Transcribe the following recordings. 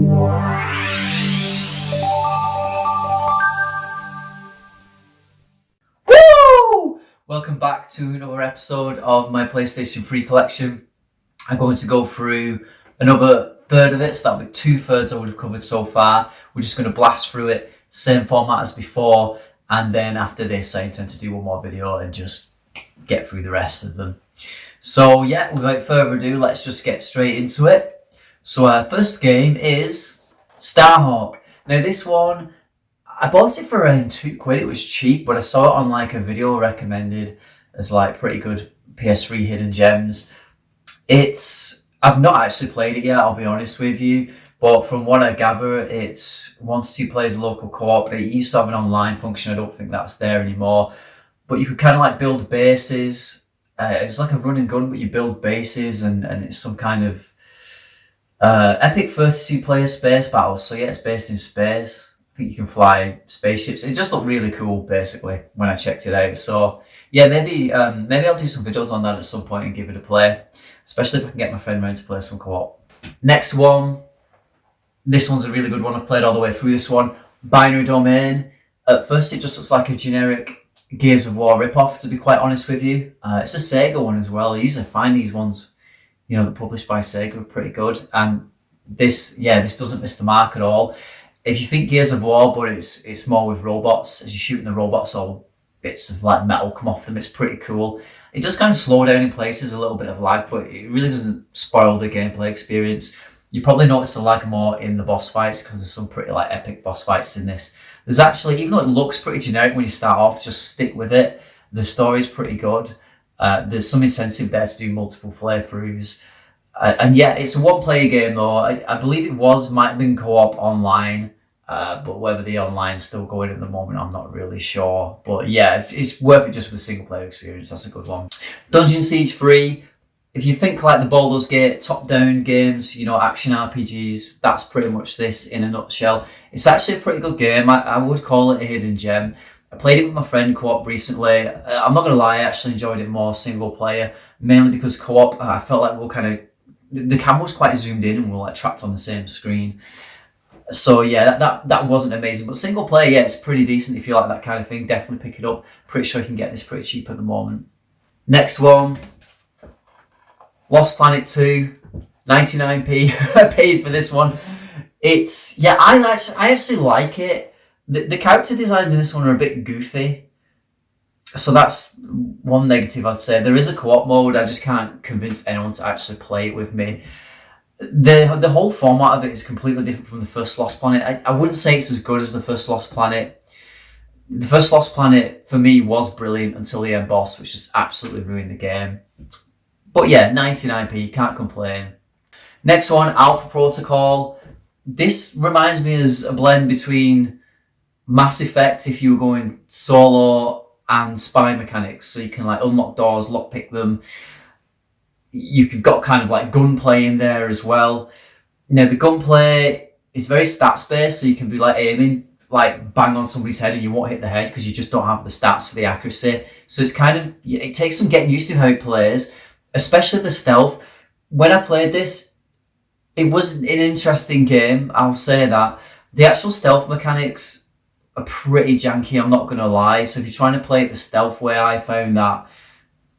Woo! Welcome back to another episode of my PlayStation 3 collection. I'm going to go through another third of it, so that'll be 2/3 I would have covered so far. We're just going to blast through it, same format as before, and then after this I intend to do one more video and just get through the rest of them. So yeah, without further ado, let's just get straight into it. So our first game is Starhawk. Now this one, I bought it for around £2. It was cheap, but I saw it on like a video recommended as like pretty good PS3 hidden gems. I've not actually played it yet, I'll be honest with you, but from what I gather, it's 1 to 2 players local co-op. It used to have an online function, I don't think that's there anymore, but you could kind of like build bases. It's like a run and gun, but you build bases, and it's some kind of epic 32 player space battle. So yeah, it's based in space. I think you can fly spaceships. It just looked really cool, basically, when I checked it out. So yeah, maybe I'll do some videos on that at some point and give it a play, especially if I can get my friend around to play some co-op. Next one, this one's a really good one. I've played all the way through this one. Binary Domain. At first, it just looks like a generic Gears of War ripoff, to be quite honest with you. It's a Sega one as well. I usually find these ones, you know, that are published by Sega are pretty good. And this doesn't miss the mark at all. If you think Gears of War, but it's more with robots. As you're shooting the robots, all bits of like metal come off them. It's pretty cool. It does kind of slow down in places, a little bit of lag, but it really doesn't spoil the gameplay experience. You probably notice the lag more in the boss fights because there's some pretty like epic boss fights in this. There's actually, even though it looks pretty generic when you start off, just stick with it. The story's pretty good. There's some incentive there to do multiple playthroughs. And yeah, it's a one-player game though. I believe it might have been co-op online. But whether the online's still going at the moment, I'm not really sure. But yeah, it's worth it just for the single player experience. That's a good one. Dungeon Siege 3. If you think like the Baldur's Gate top-down games, you know, action RPGs, that's pretty much this in a nutshell. It's actually a pretty good game. I would call it a hidden gem. I played it with my friend co-op recently. I'm not going to lie, I actually enjoyed it more single player, mainly because co-op, I felt like the camera was quite zoomed in and we were like trapped on the same screen. So yeah, that wasn't amazing, but single player, yeah, it's pretty decent if you like that kind of thing. Definitely pick it up. Pretty sure you can get this pretty cheap at the moment. Next one, Lost Planet 2, 99p. I paid for this one. I actually like it. The character designs in this one are a bit goofy, so that's one negative I'd say. There is a co-op mode. I just can't convince anyone to actually play it with me. The whole format of it is completely different from the first Lost Planet. I wouldn't say it's as good as the first Lost Planet. The first Lost Planet for me was brilliant until the end boss, which just absolutely ruined the game. But yeah, 99p, can't complain. Next one, Alpha Protocol. This reminds me as a blend between Mass Effect if you were going solo and spy mechanics, so you can like unlock doors, lockpick them. You've got kind of like gunplay in there as well. Now the gunplay is very stats based, so you can be like aiming, like bang on somebody's head and you won't hit the head because you just don't have the stats for the accuracy. So it's kind of, it takes some getting used to how it plays, especially the stealth. When I played this, it was an interesting game, I'll say that. The actual stealth mechanics are pretty janky, I'm not going to lie. So if you're trying to play it the stealth way, I found that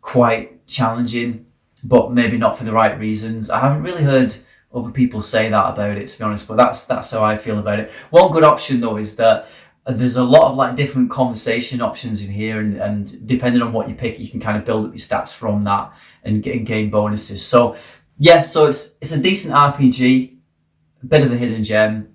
quite challenging, but maybe not for the right reasons. I haven't really heard other people say that about it, to be honest, but that's how I feel about it. One good option though is that there's a lot of like different conversation options in here, and depending on what you pick, you can kind of build up your stats from that and gain bonuses. So yeah, so it's a decent RPG, a bit of a hidden gem.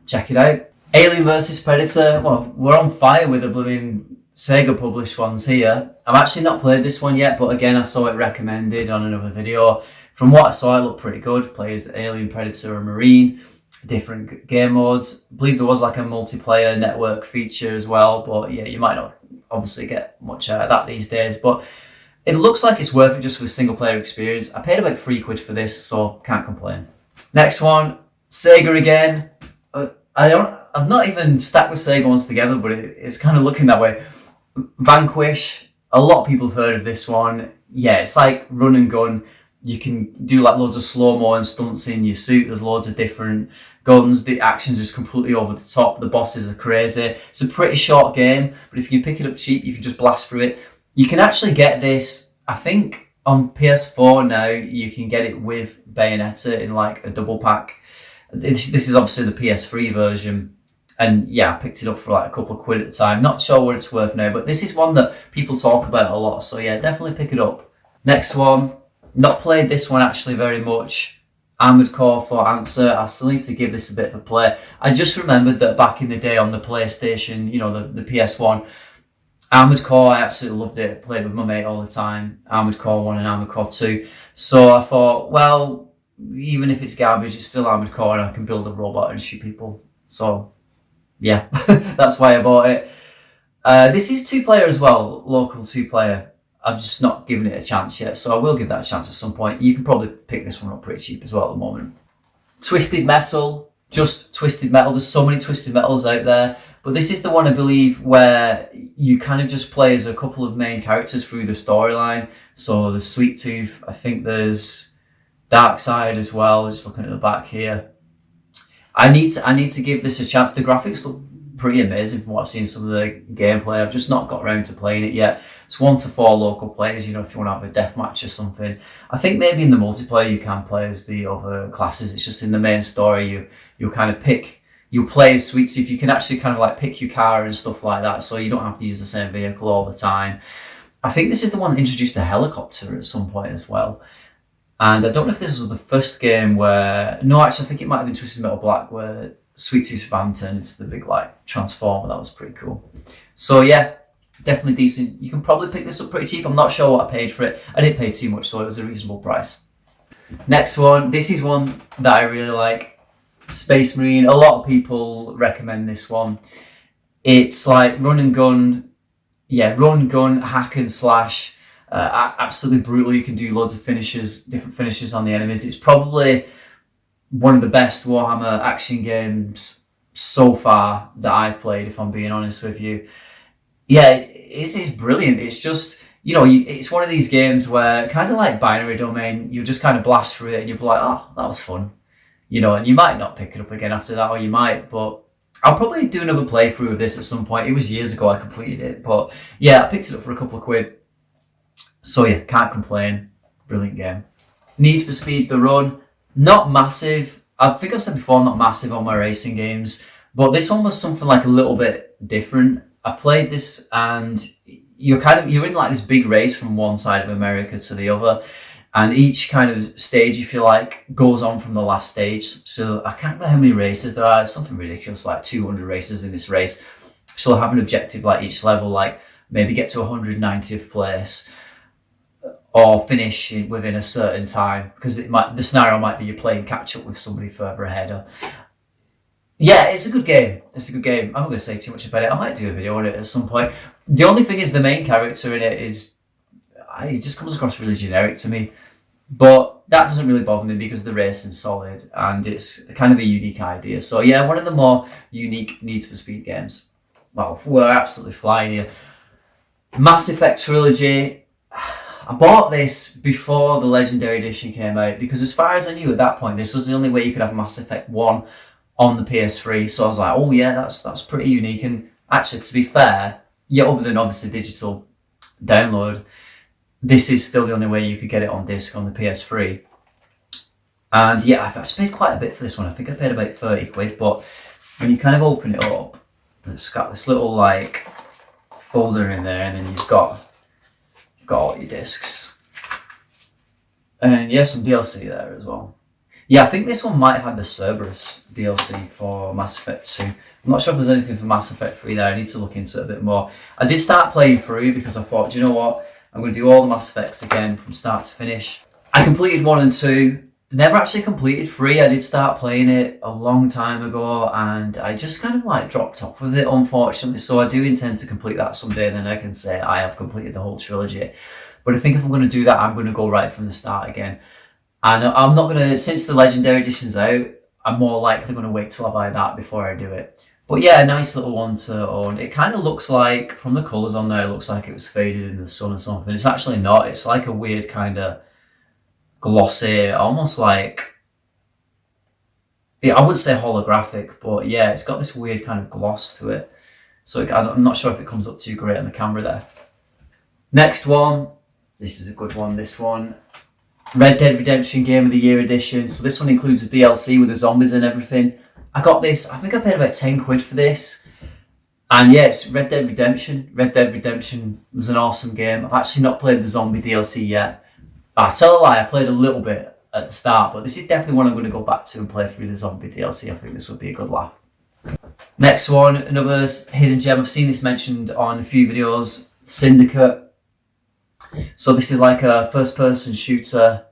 Check it out. Alien vs Predator. Well, we're on fire with the blooming Sega published ones here. I've actually not played this one yet, but again, I saw it recommended on another video. From what I saw, it looked pretty good. Plays Alien, Predator, and Marine. Different game modes. I believe there was like a multiplayer network feature as well, but yeah, you might not obviously get much out of that these days, but it looks like it's worth it just for the single player experience. I paid about £3 for this, so can't complain. Next one, Sega again. I've not even stacked the Sega ones together, but it's kind of looking that way. Vanquish. A lot of people have heard of this one. Yeah, it's like run and gun. You can do like loads of slow-mo and stunts in your suit. There's loads of different guns. The action's just completely over the top. The bosses are crazy. It's a pretty short game, but if you pick it up cheap, you can just blast through it. You can actually get this, I think, on PS4 now. You can get it with Bayonetta in like a double pack. This is obviously the PS3 version. And yeah, I picked it up for like a couple of quid at the time. Not sure what it's worth now, but this is one that people talk about a lot. So yeah, definitely pick it up. Next one. Not played this one actually very much. Armored Core for answer. I still need to give this a bit of a play. I just remembered that back in the day on the PlayStation, you know, the PS1, Armored Core, I absolutely loved it. Played with my mate all the time. Armored Core 1 and Armored Core 2. So I thought, well, even if it's garbage, it's still Armored Core and I can build a robot and shoot people. So yeah, that's why I bought it. This is 2-player as well, local 2-player. I've just not given it a chance yet, so I will give that a chance at some point. You can probably pick this one up pretty cheap as well at the moment. Twisted Metal, just Twisted Metal. There's so many Twisted Metals out there, but this is the one I believe where you kind of just play as a couple of main characters through the storyline. So there's Sweet Tooth, I think there's Darkseid as well, just looking at the back here. I need to give this a chance. The graphics look pretty amazing from what I've seen some of the gameplay. I've just not got around to playing it yet. It's 1 to 4 local players, you know, if you want to have a deathmatch or something. I think maybe in the multiplayer you can play as the other classes. It's just in the main story you'll kind of you'll play as Sweet Tooth. You can actually kind of like pick your car and stuff like that, so you don't have to use the same vehicle all the time. I think this is the one that introduced a helicopter at some point as well. And I don't know if this was the first game where... No, actually, I think it might have been Twisted Metal Black where Sweet Tooth's van turned into the big, like, transformer. That was pretty cool. So, yeah, definitely decent. You can probably pick this up pretty cheap. I'm not sure what I paid for it. I didn't pay too much, so it was a reasonable price. Next one. This is one that I really like. Space Marine. A lot of people recommend this one. It's like run and gun. Yeah, run, gun, hack and slash. Absolutely brutal. You can do loads of finishes, different finishes on the enemies. It's probably one of the best Warhammer action games so far that I've played, if I'm being honest with you. Yeah, it's brilliant. It's just, you know, it's one of these games where, kind of like Binary Domain, you just kind of blast through it and you'll be like, oh, that was fun. You know, and you might not pick it up again after that, or you might, but I'll probably do another playthrough of this at some point. It was years ago I completed it, but yeah, I picked it up for a couple of quid. So yeah, can't complain. Brilliant game. Need for Speed The Run. Not massive. I think I've said before, I'm not massive on my racing games, but this one was something like a little bit different. I played this and you're in like this big race from one side of America to the other, and each kind of stage, if you like, goes on from the last stage. So I can't remember how many races there are. It's something ridiculous, like 200 races in this race. So I'll have an objective like each level, like maybe get to 190th place, or finish within a certain time, because the scenario might be you're playing catch up with somebody further ahead. Yeah, it's a good game. It's a good game. I'm not going to say too much about it. I might do a video on it at some point. The only thing is the main character in it it just comes across really generic to me. But that doesn't really bother me because the racing's solid and it's kind of a unique idea. So yeah, one of the more unique Need for Speed games. Well, we're absolutely flying here. Mass Effect Trilogy. I bought this before the Legendary Edition came out because as far as I knew at that point, this was the only way you could have Mass Effect 1 on the PS3. So I was like, oh yeah, that's pretty unique. And actually, to be fair, yeah, other than obviously digital download, this is still the only way you could get it on disc on the PS3. And yeah, I've paid quite a bit for this one. I think I paid about 30 quid, but when you kind of open it up, it's got this little like folder in there, and then you've got all your discs. And yeah, some DLC there as well. Yeah, I think this one might have had the Cerberus DLC for Mass Effect 2. I'm not sure if there's anything for Mass Effect 3 there. I need to look into it a bit more. I did start playing through because I thought, do you know what? I'm going to do all the Mass Effects again from start to finish. I completed 1 and 2. Never actually completed 3. I did start playing it a long time ago and I just kind of like dropped off with it, unfortunately. So I do intend to complete that someday, then I can say I have completed the whole trilogy. But I think if I'm going to do that, I'm going to go right from the start again. And I'm not going to, since the Legendary Edition's out, I'm more likely going to wait till I buy that before I do it. But yeah, a nice little one to own. It kind of looks like, from the colours on there, it looks like it was faded in the sun or something. It's actually not. It's like a weird kind of glossy, almost like, I wouldn't say holographic, but yeah, it's got this weird kind of gloss to it. So I'm not sure if it comes up too great on the camera there. Next one, this is a good one, this one. Red Dead Redemption Game of the Year edition. So this one includes the DLC with the zombies and everything. I got this, I think I paid about 10 quid for this. And yes, Red Dead Redemption. Red Dead Redemption was an awesome game. I've actually not played the zombie DLC yet. I tell a lie, I played a little bit at the start, but this is definitely one I'm going to go back to and play through the zombie DLC. I think this will be a good laugh. Next one, another hidden gem. I've seen this mentioned on a few videos. Syndicate. So this is like a first-person shooter.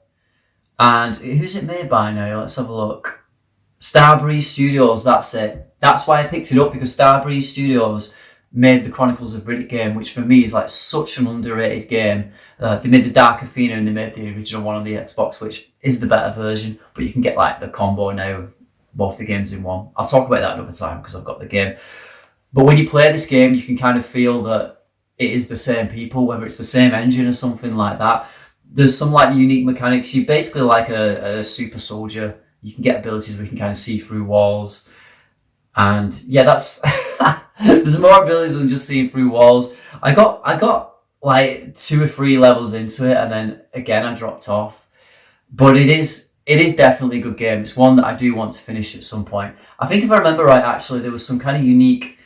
And who's it made by now? Let's have a look. Starbreeze Studios, that's it. That's why I picked it up, because Starbreeze Studios made the Chronicles of Riddick game, which for me is like such an underrated game. They made the Dark Athena and they made the original one on the Xbox, which is the better version, but you can get like the combo now of both the games in one. I'll talk about that another time because I've got the game. But when you play this game, you can kind of feel that it is the same people, whether it's the same engine or something like that. There's some like unique mechanics. You're basically like a super soldier. You can get abilities where you can kind of see through walls. And yeah, that's there's more abilities than just seeing through walls. I got like 2 or 3 levels into it, and then again I dropped off. But it is definitely a good game. It's one that I do want to finish at some point. I think if I remember right, actually there was some kind of unique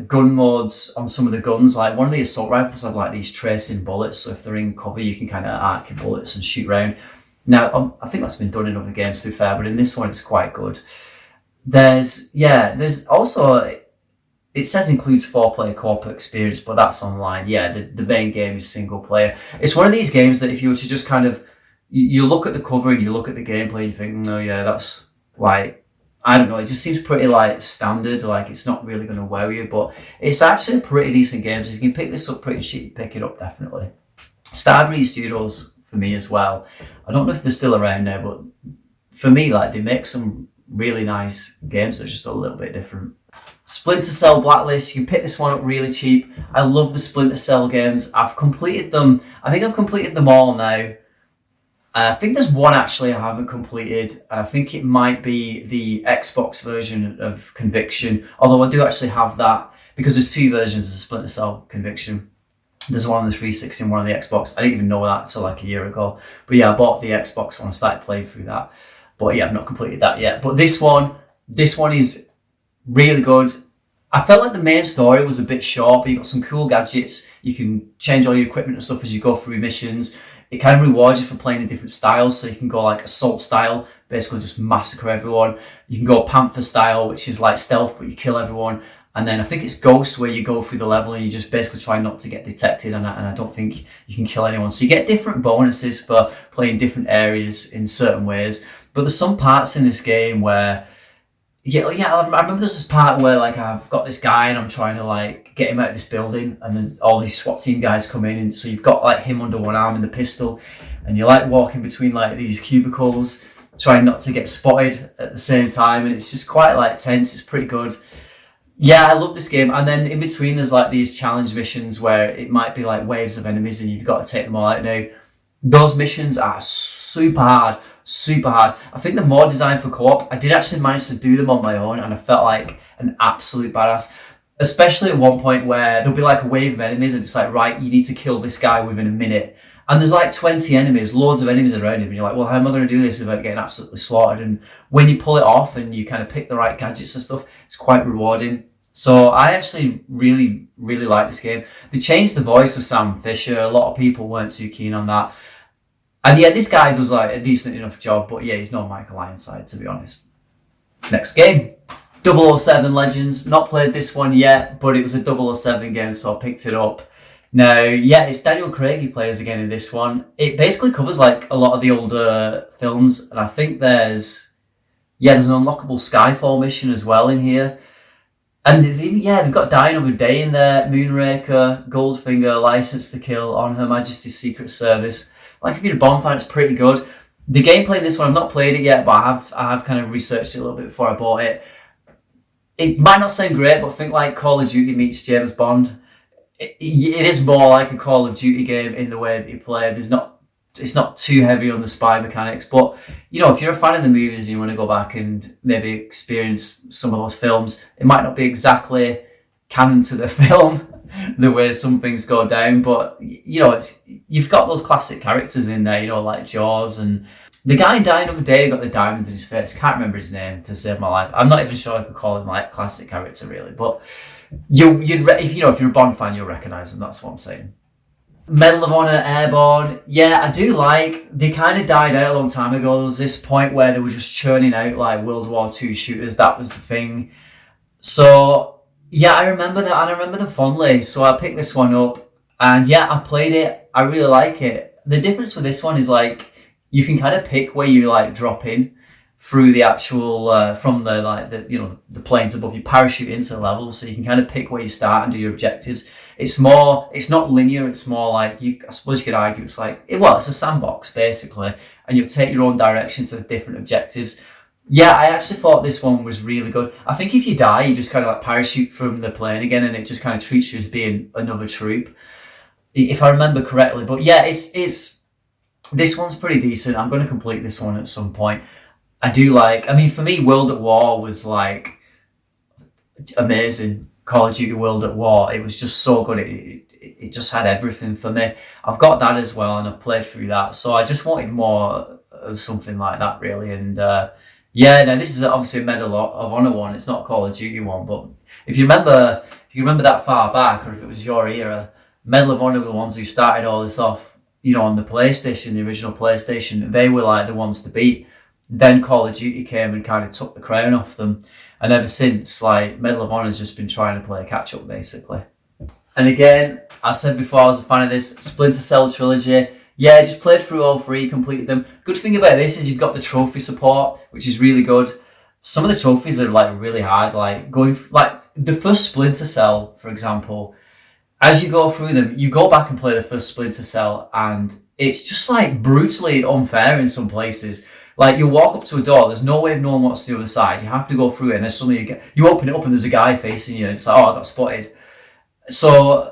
gun modes on some of the guns. Like one of the assault rifles had like these tracing bullets, so if they're in cover you can kind of arc your bullets and shoot around. Now I think that's been done in other games to be fair, but in this one it's quite good. There's also, it says includes 4-player co-op experience, but that's online. Yeah, the main game is single player. It's one of these games that if you were to just kind of, you look at the cover and you look at the gameplay and you think, no, yeah, that's like, I don't know, it just seems pretty like standard, like it's not really going to wow you, but it's actually a pretty decent game. So if you can pick this up pretty cheap, pick it up definitely. Starbreeze Studios for me as well. I don't know if they're still around now, but for me, like they make some really nice games that are just a little bit different. Splinter Cell Blacklist, you can pick this one up really cheap. I love the Splinter Cell games. I've completed them. I think I've completed them all now. I think there's one actually I haven't completed, and I think it might be the Xbox version of Conviction, although I do actually have that, because there's 2 versions of Splinter Cell Conviction. There's one on the 360 and one on the Xbox. I didn't even know that until like a year ago. But yeah, I bought the Xbox one and started playing through that. But yeah, I've not completed that yet. But this one is really good. I felt like the main story was a bit short, but you got some cool gadgets. You can change all your equipment and stuff as you go through missions. It kind of rewards you for playing in different styles. So you can go like assault style, basically just massacre everyone. You can go panther style, which is like stealth, but you kill everyone. And then I think it's Ghost, where you go through the level and you just basically try not to get detected, and I don't think you can kill anyone. So you get different bonuses for playing different areas in certain ways. But there's some parts in this game where, yeah, I remember there's this part where like I've got this guy and I'm trying to like get him out of this building, and then all these SWAT team guys come in, and so you've got like him under one arm and the pistol, and you're like walking between like these cubicles, trying not to get spotted at the same time, and it's just quite like tense. It's pretty good. Yeah, I love this game. And then in between there's like these challenge missions where it might be like waves of enemies and you've got to take them all out. Now those missions are super hard. I think they're more designed for co-op. I did actually manage to do them on my own, and I felt like an absolute badass, especially at one point where there'll be like a wave of enemies and it's like, right, you need to kill this guy within a minute, and there's like 20 enemies, loads of enemies around him, and you're like, well, how am I going to do this without getting absolutely slaughtered? And when you pull it off and you kind of pick the right gadgets and stuff, it's quite rewarding. So I actually really like this game. They changed the voice of Sam Fisher. A lot of people weren't too keen on that. And yeah, this guy does like a decent enough job, but yeah, he's no Michael Ironside, to be honest. Next game, 007 Legends. Not played this one yet, but it was a 007 game, so I picked it up. Now, yeah, it's Daniel Craig he plays again in this one. It basically covers like a lot of the older films, and I think there's an unlockable Skyfall mission as well in here. And they've got Die Another Day in there, Moonraker, Goldfinger, License to Kill, On Her Majesty's Secret Service. Like if you're a Bond fan, it's pretty good. The gameplay in this one, I've not played it yet, but I have kind of researched it a little bit before I bought it. It might not sound great, but think like Call of Duty meets James Bond. It is more like a Call of Duty game in the way that you play. There's not it's not too heavy on the spy mechanics. But you know, if you're a fan of the movies and you want to go back and maybe experience some of those films, it might not be exactly canon to the film the way some things go down, but you know, you've got those classic characters in there, you know, like Jaws, and the guy died the other day got the diamonds in his face. Can't remember his name to save my life. I'm not even sure I could call him like classic character really, but if you're a Bond fan, you'll recognise him. That's what I'm saying. Medal of Honor, Airborne. Yeah, I do like. They kind of died out a long time ago. There was this point where they were just churning out like World War II shooters. That was the thing. So yeah, I remember that, and I remember them fondly. So I picked this one up, and yeah, I played it. I really like it. The difference with this one is like you can kind of pick where you like drop in through the actual from the planes above. You parachute into the levels, so you can kind of pick where you start and do your objectives. It's not linear. It's more like I suppose you could argue it's like it's a sandbox basically, and you'll take your own direction to the different objectives. Yeah, I actually thought this one was really good. I think if you die, you just kind of like parachute from the plane again, and it just kind of treats you as being another troop, if I remember correctly. But yeah, it's this one's pretty decent. I'm going to complete this one at some point. I do like. I mean, for me, World at War was like amazing. Call of Duty World at War. It was just so good. It just had everything for me. I've got that as well, and I've played through that. So I just wanted more of something like that, really, and. Yeah, no, this is obviously a Medal of Honor one. It's not a Call of Duty one, but if you remember that far back, or if it was your era, Medal of Honor were the ones who started all this off. You know, on the PlayStation, the original PlayStation, they were like the ones to beat. Then Call of Duty came and kind of took the crown off them, and ever since, like Medal of Honor has just been trying to play catch up, basically. And again, I said before I was a fan of this Splinter Cell Trilogy. Yeah, I just played through all three, completed them. Good thing about this is you've got the trophy support, which is really good. Some of the trophies are like really hard, like the first Splinter Cell, for example. As you go through them, you go back and play the first Splinter Cell, and it's just like brutally unfair in some places. Like you walk up to a door, there's no way of knowing what's the other side. You have to go through it, and then suddenly you open it up, and there's a guy facing you, and it's like, oh, I got spotted. So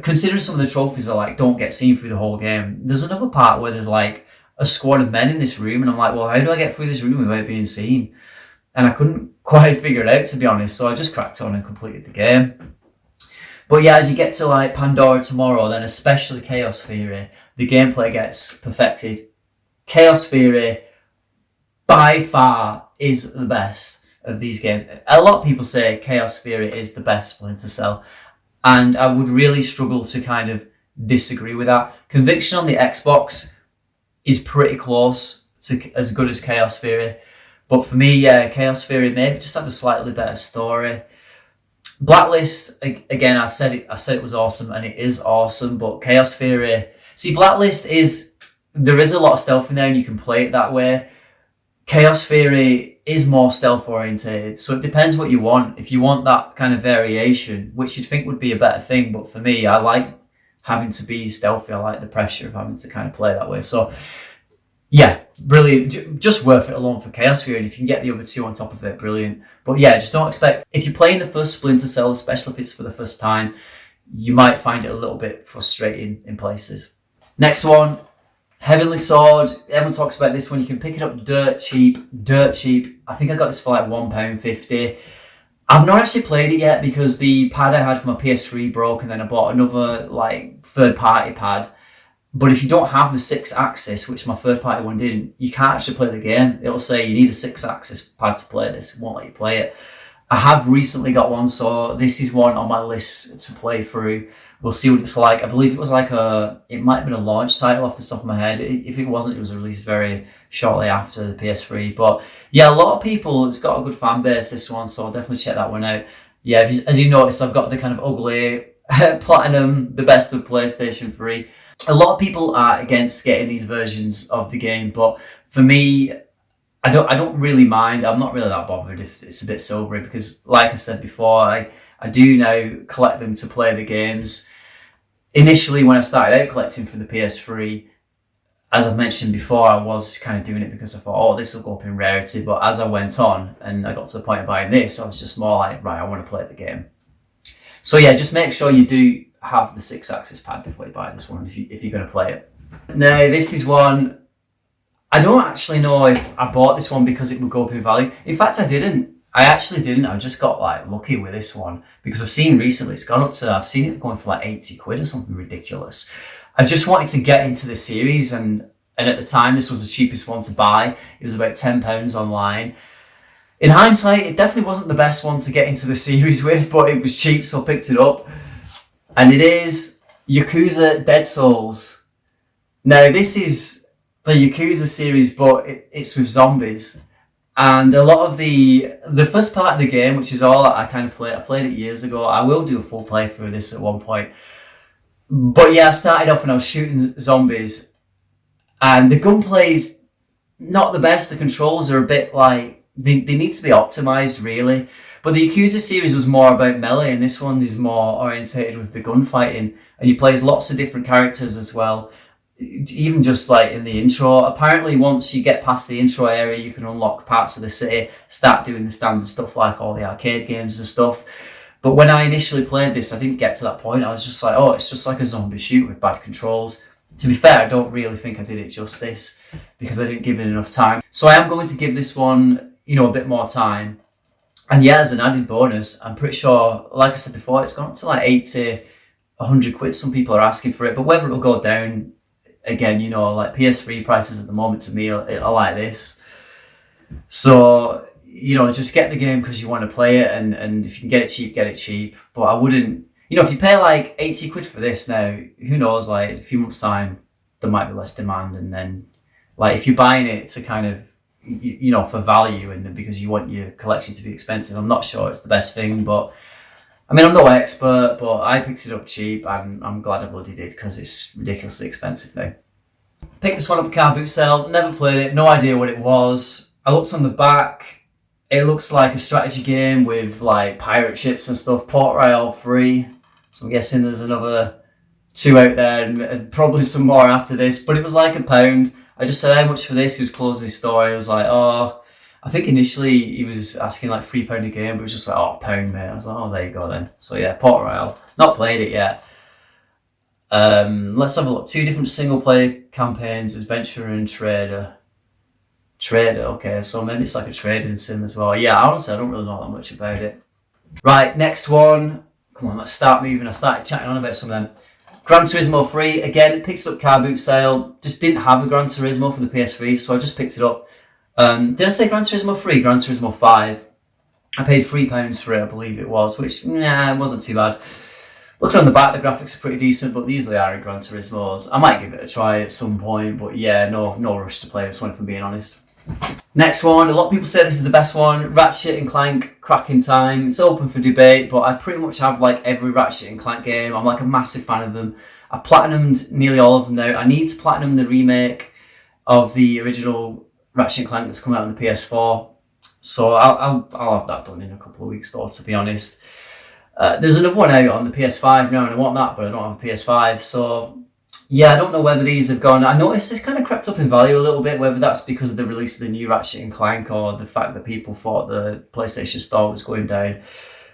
considering some of the trophies are like don't get seen through the whole game, there's another part where there's like a squad of men in this room, and I'm like, well, how do I get through this room without being seen? And I couldn't quite figure it out, to be honest, so I just cracked on and completed the game. But yeah, as you get to like Pandora Tomorrow, then especially Chaos Theory, the gameplay gets perfected. Chaos Theory by far is the best of these games. A lot of people say Chaos Theory is the best Splinter Cell, and I would really struggle to kind of disagree with that. Conviction on the Xbox is pretty close to as good as Chaos Theory. But for me, yeah, Chaos Theory maybe just had a slightly better story. Blacklist, again, I said it was awesome, and it is awesome, but Chaos Theory... See, Blacklist there is a lot of stealth in there, and you can play it that way. Chaos Theory is more stealth oriented, so it depends what you want. If you want that kind of variation, which you'd think would be a better thing, but for me, I like having to be stealthy. I like the pressure of having to kind of play that way. So yeah, brilliant. Just worth it alone for Chaos Theory, and if you can get the other two on top of it, brilliant. But yeah, just don't expect, if you're playing the first Splinter Cell, especially if it's for the first time, you might find it a little bit frustrating in places. Next one, Heavenly Sword. Everyone talks about this one. You can pick it up dirt cheap. I think I got this for like £1.50. I've not actually played it yet because the pad I had for my PS3 broke, and then I bought another like third-party pad. But if you don't have the 6-axis, which my third-party one didn't, you can't actually play the game. It'll say you need a 6-axis pad to play this. It won't let you play it. I have recently got one, so this is one on my list to play through. We'll see what it's like. I believe it was like it might have been a launch title off the top of my head. If it wasn't, it was released very shortly after the PS3. But yeah, a lot of people, it's got a good fan base, this one, so I'll definitely check that one out. Yeah, as you noticed, I've got the kind of ugly platinum, the best of PlayStation 3. A lot of people are against getting these versions of the game, but for me, I don't really mind. I'm not really that bothered if it's a bit silvery, because like I said before, I do now collect them to play the games. Initially, when I started out collecting for the PS3, as I've mentioned before, I was kind of doing it because I thought, oh, this will go up in rarity. But as I went on and I got to the point of buying this, I was just more like, right, I want to play the game. So yeah, just make sure you do have the 6-axis pad before you buy this one if you're going to play it. Now, this is one, I don't actually know if I bought this one because it would go up in value. In fact, I didn't. I actually didn't. I just got like lucky with this one because I've seen recently it's gone up to, I've seen it going for like 80 quid or something ridiculous. I just wanted to get into the series, and at the time this was the cheapest one to buy. It was about £10 online. In hindsight, it definitely wasn't the best one to get into the series with, but it was cheap, so I picked it up. And it is Yakuza Dead Souls. Now, this is the Yakuza series, but it's with zombies. And a lot of the first part of the game, which is all I kind of played, I played it years ago. I will do a full playthrough of this at one point. But yeah, I started off when I was shooting zombies. And the gunplay's not the best. The controls are a bit like, they need to be optimized, really. But the Yakuza series was more about melee, and this one is more orientated with the gunfighting. And you play as lots of different characters as well. Even just like in the intro, apparently once you get past the intro area, you can unlock parts of the city, start doing the standard stuff like all the arcade games and stuff. But when I initially played this, I didn't get to that point. I was just like, oh, it's just like a zombie shoot with bad controls. To be fair, I don't really think I did it justice because I didn't give it enough time. So I am going to give this one, a bit more time. And yeah, as an added bonus, I'm pretty sure, like I said before, it's gone up to like 80, 100 quid. Some people are asking for it, but whether it'll go down, again, like PS3 prices at the moment to me are like this. So, just get the game because you want to play it, and if you can get it cheap, get it cheap. But I wouldn't, if you pay like 80 quid for this now, who knows, like a few months' time, there might be less demand. And then, like, if you're buying it to kind of, for value and because you want your collection to be expensive, I'm not sure it's the best thing. But I mean, I'm no expert, but I picked it up cheap, and I'm glad I bloody did because it's ridiculously expensive now. Picked this one up at car boot sale, never played it, no idea what it was. I looked on the back, it looks like a strategy game with like pirate ships and stuff, Port Royale free. So I'm guessing there's another 2 out there and probably some more after this, but it was like £1. I just said, how much for this? He was closing his store. I was like, oh, I think initially he was asking like £3 a game, but it was just like, oh, £1, mate. I was like, oh, there you go then. So yeah, Port Royale. Not played it yet. Let's have a look. 2 different single player campaigns, Adventurer and Trader. Trader, okay, so maybe it's like a trading sim as well. Yeah, honestly, I don't really know that much about it. Right, next one. Come on, let's start moving. I started chatting on about some of them. Gran Turismo 3, again, picked it up car boot sale. Just didn't have a Gran Turismo for the PS3, so I just picked it up. Did I say Gran Turismo 3? Gran Turismo 5. I paid £3 for it, I believe it was, which, it wasn't too bad. Looking on the back, the graphics are pretty decent, but they usually are in Gran Turismos. I might give it a try at some point, but yeah, no rush to play this one, if I'm being honest. Next one, a lot of people say this is the best one, Ratchet and Clank, Crackin Time. It's open for debate, but I pretty much have like every Ratchet and Clank game. I'm like a massive fan of them. I've platinumed nearly all of them now. I need to platinum the remake of the original Ratchet and Clank that's come out on the PS4. So I'll have that done in a couple of weeks though, to be honest. There's another one out on the PS5 now, and I want that, but I don't have a PS5. So yeah, I don't know whether these have gone. I noticed this kind of crept up in value a little bit, whether that's because of the release of the new Ratchet and Clank or the fact that people thought the PlayStation Store was going down.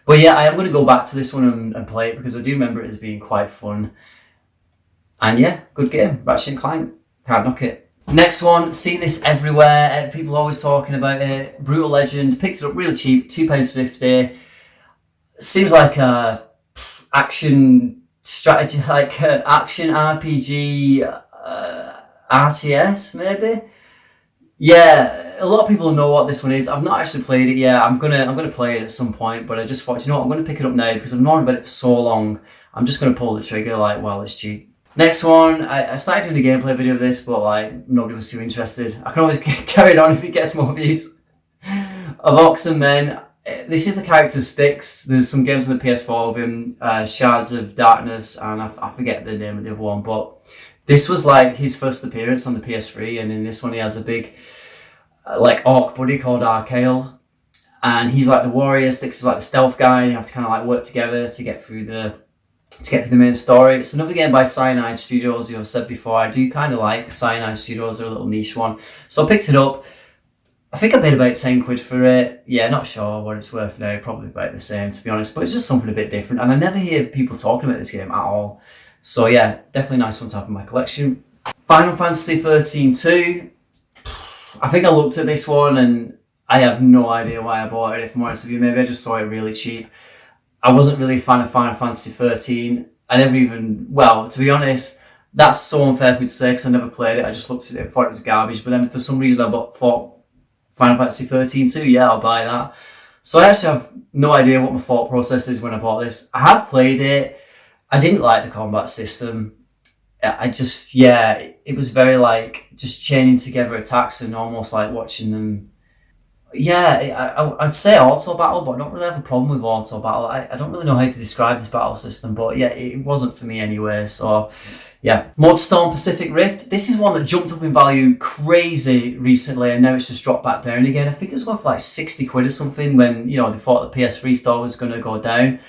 But yeah, I am going to go back to this one and play it because I do remember it as being quite fun. And yeah, good game. Ratchet and Clank, can't knock it. Next one, seen this everywhere. People are always talking about it. Brutal Legend, picked it up really cheap, £2.50. Seems like a action strategy, like action RPG, RTS maybe. Yeah, a lot of people know what this one is. I've not actually played it yet. I'm gonna play it at some point, but I just thought, I'm gonna pick it up now because I've known about it for so long. I'm just gonna pull the trigger like while it's cheap. Next one, I started doing a gameplay video of this, but like nobody was too interested. I can always carry on if it gets more views. Of Oxen Men. This is the character Styx. There's some games on the PS4 of him, Shards of Darkness, and I forget the name of the other one, but this was like his first appearance on the PS3, and in this one he has a big like orc buddy called Archael, and he's like the warrior, Styx is like the stealth guy, and you have to kind of like work together to get through the main story. It's another game by Cyanide Studios, I've said before. I do kind of like Cyanide Studios, they're a little niche one, so I picked it up. I think I paid about 10 quid for it. Yeah, not sure what it's worth now. Probably about the same, to be honest. But it's just something a bit different. And I never hear people talking about this game at all. So yeah, definitely a nice one to have in my collection. Final Fantasy 13 2. I think I looked at this one and I have no idea why I bought it, if I'm honest with you. Maybe I just saw it really cheap. I wasn't really a fan of Final Fantasy 13. I never even, well, to be honest, that's so unfair for me to say because I never played it. I just looked at it and thought it was garbage. But then for some reason I thought Final Fantasy 13 too. Yeah, I'll buy that. So I actually have no idea what my thought process is when I bought this. I have played it. I didn't like the combat system. I just, yeah, it was very like just chaining together attacks and almost like watching them. Yeah, I'd say auto battle, but I don't really have a problem with auto battle. I don't really know how to describe this battle system, but yeah, it wasn't for me anyway. So yeah, Motorstorm Pacific Rift. This is one that jumped up in value crazy recently, and now it's just dropped back down again. I think it was going for like 60 quid or something when, you know, they thought the PS3 store was going to go down.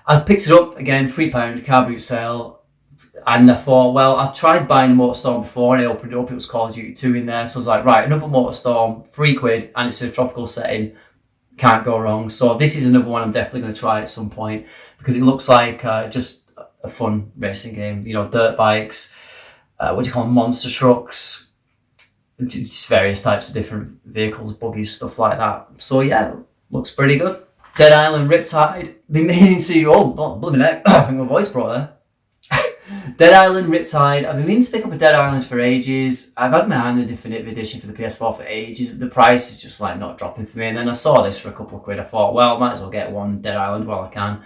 I picked it up again, £3, car boot sale. And I thought, well, I've tried buying a Motorstorm before and I opened it up, it was Call of Duty 2 in there. So I was like, right, another Motorstorm, £3, and it's in a tropical setting. Can't go wrong. So this is another one I'm definitely going to try at some point because it looks like just a fun racing game. You know, dirt bikes, what do you call them, monster trucks, just various types of different vehicles, buggies, stuff like that. So yeah, looks pretty good. Dead Island Riptide. Been meaning to, oh, blooming heck, I think my voice brought there. Dead Island Riptide. I've been meaning to pick up a Dead Island for ages. I've had my eye on the definitive edition for the PS4 for ages. The price is just like not dropping for me. And then I saw this for a couple of quid. I thought, well, might as well get one Dead Island while I can.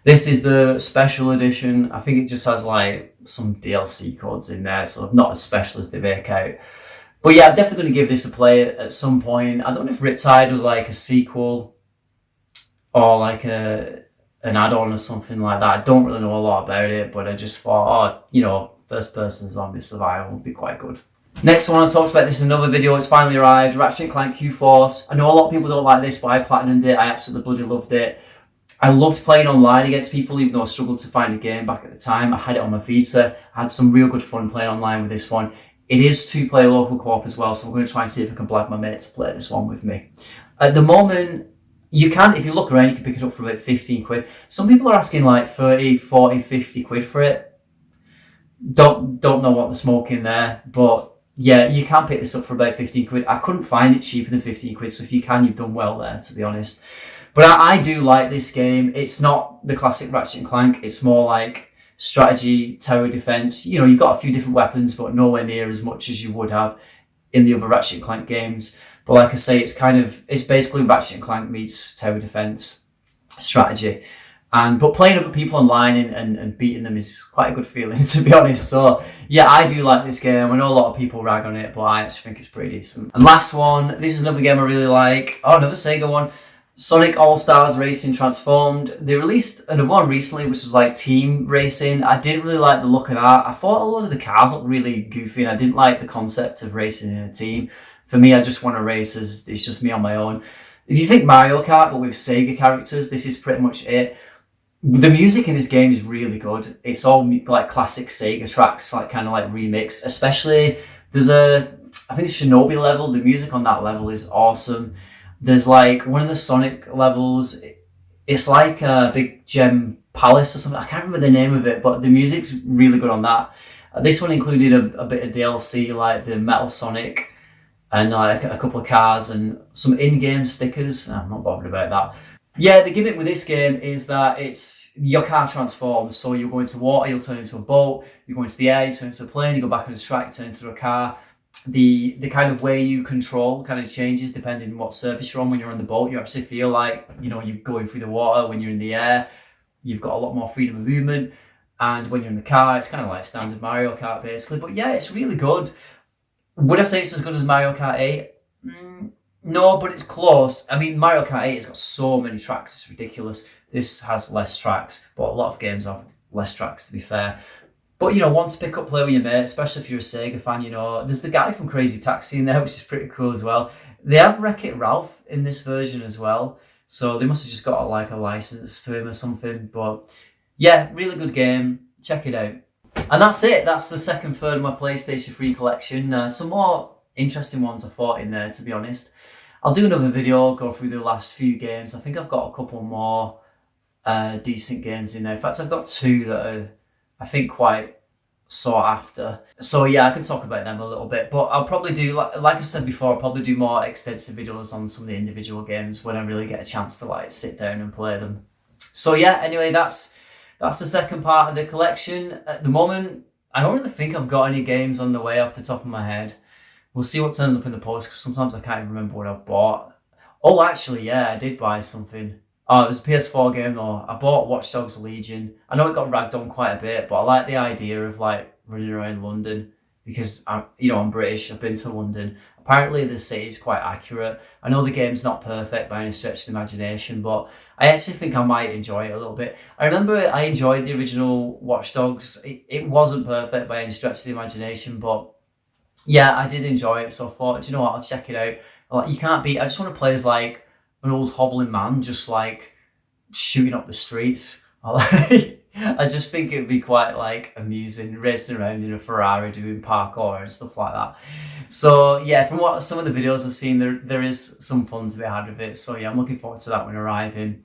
This is the special edition. I think it just has like some DLC codes in there, so not as special as they make out. But yeah, I'm definitely going to give this a play at some point. I don't know if Riptide was like a sequel or like an add-on or something like that. I don't really know a lot about it, but I just thought, oh, you know, first-person zombie survival would be quite good. Next one I talked about, this is another video, it's finally arrived, Ratchet Clank Q-Force. I know a lot of people don't like this, but I platinumed it, I absolutely bloody loved it. I loved playing online against people, even though I struggled to find a game back at the time. I had it on my Vita, I had some real good fun playing online with this one. It is 2-player local co-op as well, so I'm going to try and see if I can blag my mate to play this one with me. At the moment, you can, if you look around, you can pick it up for about 15 quid. Some people are asking like 30, 40, 50 quid for it. Don't know what they're smoking there, but yeah, you can pick this up for about 15 quid. I couldn't find it cheaper than 15 quid, so if you can, you've done well there, to be honest. But I do like this game. It's not the classic Ratchet and Clank. It's more like strategy, tower defense. You know, you've got a few different weapons, but nowhere near as much as you would have in the other Ratchet and Clank games. But like I say, it's basically Ratchet and Clank meets tower defense strategy. But playing other people online and beating them is quite a good feeling, to be honest. So yeah, I do like this game. I know a lot of people rag on it, but I actually think it's pretty decent. And last one, this is another game I really like. Oh, another Sega one. Sonic All-Stars Racing Transformed. They released another one recently, which was like team racing. I didn't really like the look of that. I thought a lot of the cars looked really goofy, and I didn't like the concept of racing in a team. For me, I just want to race as it's just me on my own. If you think Mario Kart, but with Sega characters, this is pretty much it. The music in this game is really good. It's all like classic Sega tracks, like kind of like remixed. Especially, there's I think it's Shinobi level. The music on that level is awesome. There's like one of the Sonic levels. It's like a big gem palace or something. I can't remember the name of it, but the music's really good on that. This one included a bit of DLC, like the Metal Sonic, and like a couple of cars and some in-game stickers. I'm not bothered about that. Yeah, the gimmick with this game is that your car transforms. So you go into water, you'll turn into a boat. You go into the air, you turn into a plane. You go back on the track, you turn into a car. The kind of way you control kind of changes depending on what surface you're on. When you're on the boat, you actually feel like, you know, you're going through the water. When you're in the air, you've got a lot more freedom of movement. And when you're in the car, it's kind of like standard Mario Kart basically. But yeah, it's really good. Would I say it's as good as Mario Kart 8? No, but it's close. I mean, Mario Kart 8 has got so many tracks, it's ridiculous. This has less tracks, but a lot of games have less tracks, to be fair. But, you know, one to pick up, play with your mate, especially if you're a Sega fan, you know. There's the guy from Crazy Taxi in there, which is pretty cool as well. They have Wreck-It Ralph in this version as well, so they must have just got like a license to him or something. But yeah, really good game. Check it out. And that's it. That's the second third of my PlayStation 3 collection. Some more interesting ones I thought in there, to be honest. I'll do another video, go through the last few games. I think I've got a couple more decent games in there. In fact, I've got two that are, I think, quite sought after. So yeah, I can talk about them a little bit, but I'll probably do, like I said before, I'll probably do more extensive videos on some of the individual games when I really get a chance to like sit down and play them. So yeah, anyway, that's the second part of the collection. At the moment, I don't really think I've got any games on the way off the top of my head. We'll see what turns up in the post, because sometimes I can't even remember what I've bought. Oh, actually, yeah, I did buy something. Oh, it was a PS4 game though. I bought Watch Dogs Legion. I know it got ragged on quite a bit, but I like the idea of like running around London, because I'm British. I've been to London. Apparently, the city is quite accurate. I know the game's not perfect by any stretch of the imagination, but I actually think I might enjoy it a little bit. I remember I enjoyed the original Watch Dogs. It wasn't perfect by any stretch of the imagination, but yeah, I did enjoy it. So I thought, do you know what? I'll check it out. Like, you can't beat. I just want to play as like an old hobbling man, just like shooting up the streets. I just think it'd be quite like amusing, racing around in a Ferrari doing parkour and stuff like that. So yeah, from what some of the videos I've seen, there is some fun to be had with it. So yeah, I'm looking forward to that when arriving.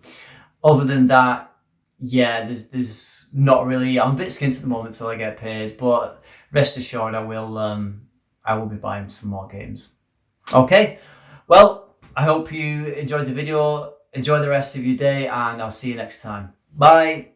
Other than that, yeah, there's not really. I'm a bit skint at the moment till I get paid, but rest assured I will be buying some more games. Okay, well, I hope you enjoyed the video. Enjoy the rest of your day, and I'll see you next time. Bye.